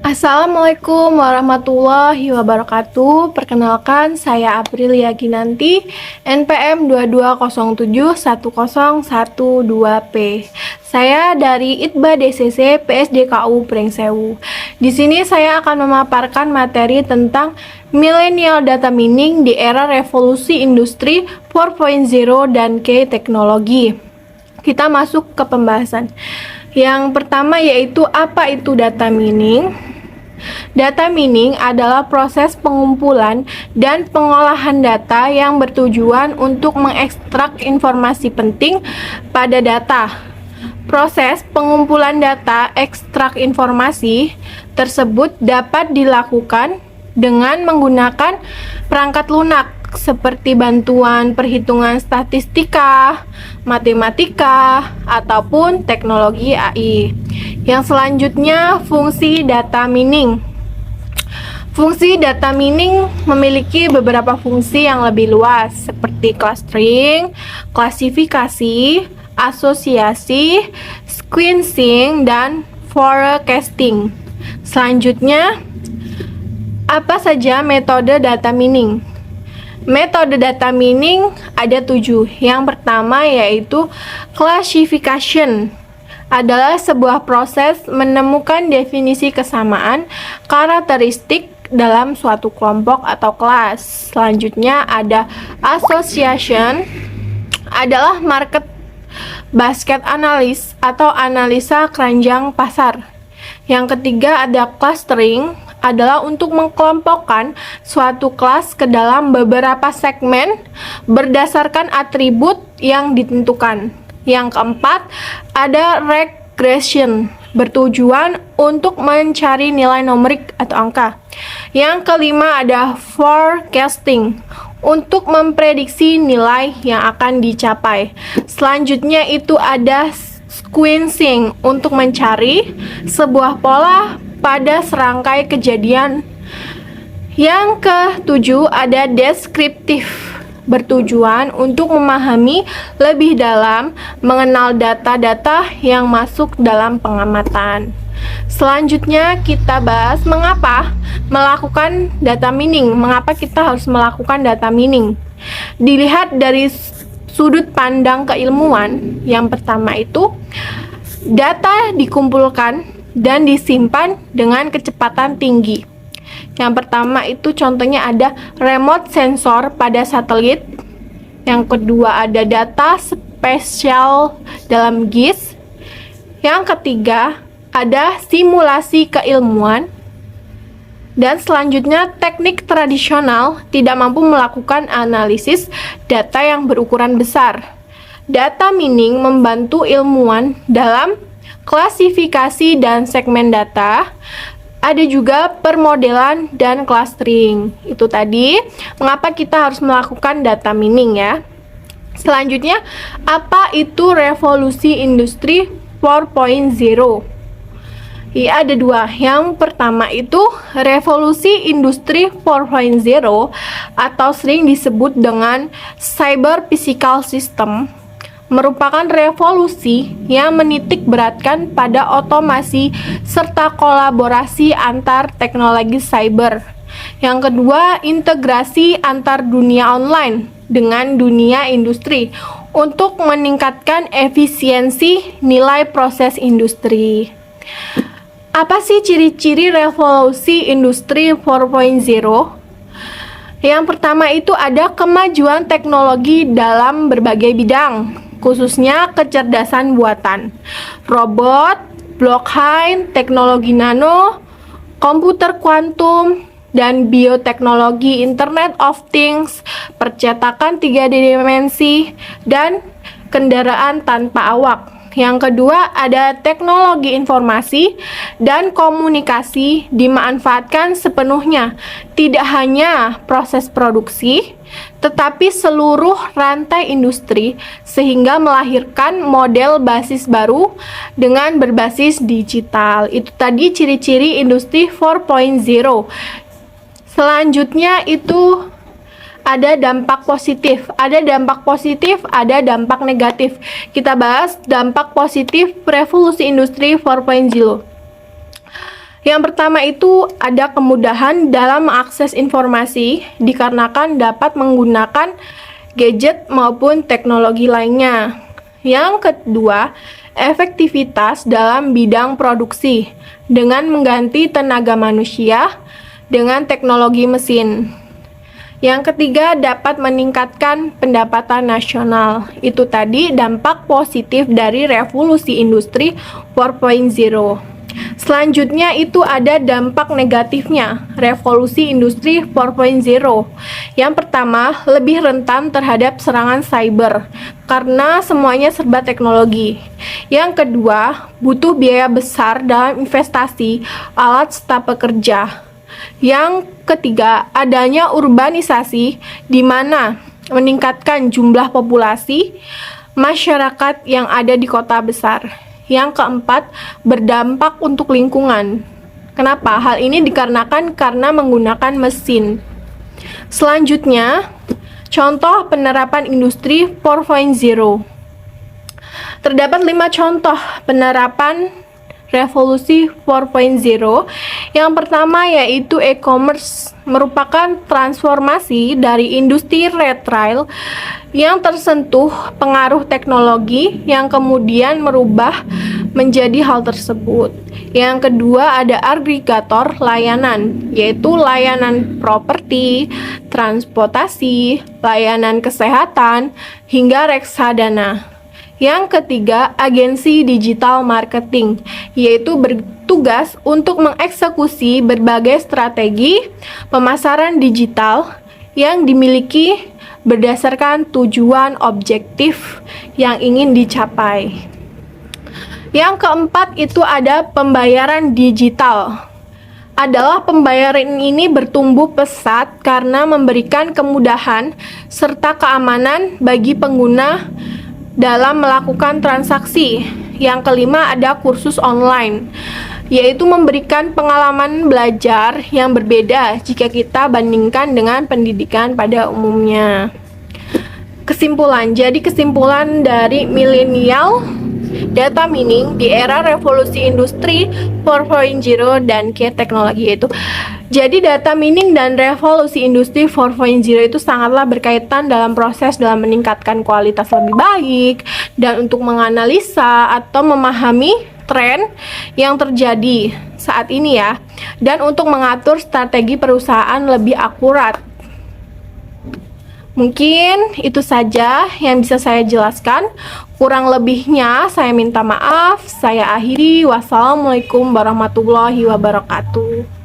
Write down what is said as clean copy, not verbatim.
Assalamualaikum warahmatullahi wabarakatuh. Perkenalkan, saya Aprilia Ginanti, NPM 22071012P. Saya dari ITBA DCC PSDKU Pringsewu. Di sini saya akan memaparkan materi tentang Millennial Data Mining di era revolusi industri 4.0 dan K-teknologi. Kita masuk ke pembahasan. Yang pertama yaitu apa itu data mining? Data mining adalah proses pengumpulan dan pengolahan data yang bertujuan untuk mengekstrak informasi penting pada data. Proses pengumpulan data ekstrak informasi tersebut dapat dilakukan dengan menggunakan perangkat lunak seperti bantuan perhitungan statistika, matematika, ataupun teknologi AI. Yang selanjutnya, fungsi data mining. Fungsi data mining memiliki beberapa fungsi yang lebih luas, seperti clustering, klasifikasi, asosiasi, sequencing, dan forecasting. Selanjutnya, apa saja metode data mining? Metode data mining ada 7. Yang pertama yaitu classification. Adalah sebuah proses menemukan definisi kesamaan karakteristik dalam suatu kelompok atau kelas. Selanjutnya ada association, adalah market basket analysis atau analisa keranjang pasar. Yang ketiga ada clustering, adalah untuk mengkelompokkan suatu kelas ke dalam beberapa segmen berdasarkan atribut yang ditentukan. Yang keempat, ada regression, bertujuan untuk mencari nilai numerik atau angka. Yang kelima, ada forecasting, untuk memprediksi nilai yang akan dicapai. Selanjutnya itu ada sequencing, untuk mencari sebuah pola pada serangkai kejadian. Yang ketujuh, ada deskriptif, bertujuan untuk memahami lebih dalam mengenal data-data yang masuk dalam pengamatan. Selanjutnya kita bahas mengapa melakukan data mining. Mengapa kita harus melakukan data mining? Dilihat dari sudut pandang keilmuan. Yang pertama itu, data dikumpulkan dan disimpan dengan kecepatan tinggi. Yang pertama itu contohnya ada remote sensor pada satelit. Yang kedua ada data spesial dalam GIS. Yang ketiga ada simulasi keilmuan. Dan selanjutnya teknik tradisional tidak mampu melakukan analisis data yang berukuran besar. Data mining membantu ilmuwan dalam klasifikasi dan segmen data. Ada juga permodelan dan clustering. Itu tadi mengapa kita harus melakukan data mining ya. Selanjutnya, apa itu revolusi industri 4.0? Ya, ada 2. Yang pertama itu revolusi industri 4.0 atau sering disebut dengan cyber physical system, merupakan revolusi yang menitik beratkan pada otomasi serta kolaborasi antar teknologi cyber. Yang kedua, integrasi antar dunia online dengan dunia industri untuk meningkatkan efisiensi nilai proses industri. Apa sih ciri-ciri revolusi industri 4.0? Yang pertama itu ada kemajuan teknologi dalam berbagai bidang, khususnya kecerdasan buatan, robot, blockchain, teknologi nano, komputer kuantum, dan bioteknologi, Internet of Things, percetakan 3 dimensi, dan kendaraan tanpa awak. Yang kedua ada teknologi informasi dan komunikasi dimanfaatkan sepenuhnya, tidak hanya proses produksi, tetapi seluruh rantai industri sehingga melahirkan model basis baru dengan berbasis digital. Itu tadi ciri-ciri industri 4.0. Selanjutnya itu ada dampak positif, ada dampak negatif. Kita bahas dampak positif revolusi industri 4.0. Yang pertama itu ada kemudahan dalam mengakses informasi dikarenakan dapat menggunakan gadget maupun teknologi lainnya. Yang kedua, efektivitas dalam bidang produksi dengan mengganti tenaga manusia dengan teknologi mesin. Yang ketiga, dapat meningkatkan pendapatan nasional. Itu tadi dampak positif dari revolusi industri 4.0. Selanjutnya itu ada dampak negatifnya revolusi industri 4.0. Yang pertama, lebih rentan terhadap serangan cyber karena semuanya serba teknologi. Yang kedua, butuh biaya besar dalam investasi alat staf pekerja. Yang ketiga, adanya urbanisasi di mana meningkatkan jumlah populasi masyarakat yang ada di kota besar. Yang keempat, berdampak untuk lingkungan. Kenapa? Hal ini dikarenakan karena menggunakan mesin. Selanjutnya, contoh penerapan industri 4.0. Terdapat 5 contoh penerapan revolusi 4.0. Yang pertama yaitu e-commerce, merupakan transformasi dari industri retail yang tersentuh pengaruh teknologi yang kemudian merubah menjadi hal tersebut. Yang kedua ada agregator layanan, yaitu layanan properti, transportasi, layanan kesehatan, hingga reksadana. Yang ketiga, agensi digital marketing, yaitu bertugas untuk mengeksekusi berbagai strategi pemasaran digital yang dimiliki berdasarkan tujuan objektif yang ingin dicapai. Yang keempat itu ada pembayaran digital. Adalah pembayaran ini bertumbuh pesat karena memberikan kemudahan serta keamanan bagi pengguna dalam melakukan transaksi. Yang kelima ada kursus online, yaitu memberikan pengalaman belajar yang berbeda jika kita bandingkan dengan pendidikan pada umumnya. Kesimpulan, jadi kesimpulan dari milenial data mining di era revolusi industri 4.0 dan teknologi itu. Jadi data mining dan revolusi industri 4.0 itu sangatlah berkaitan dalam proses dalam meningkatkan kualitas lebih baik dan untuk menganalisa atau memahami tren yang terjadi saat ini ya, dan untuk mengatur strategi perusahaan lebih akurat. Mungkin itu saja yang bisa saya jelaskan. Kurang lebihnya saya minta maaf. Saya akhiri. Wassalamualaikum warahmatullahi wabarakatuh.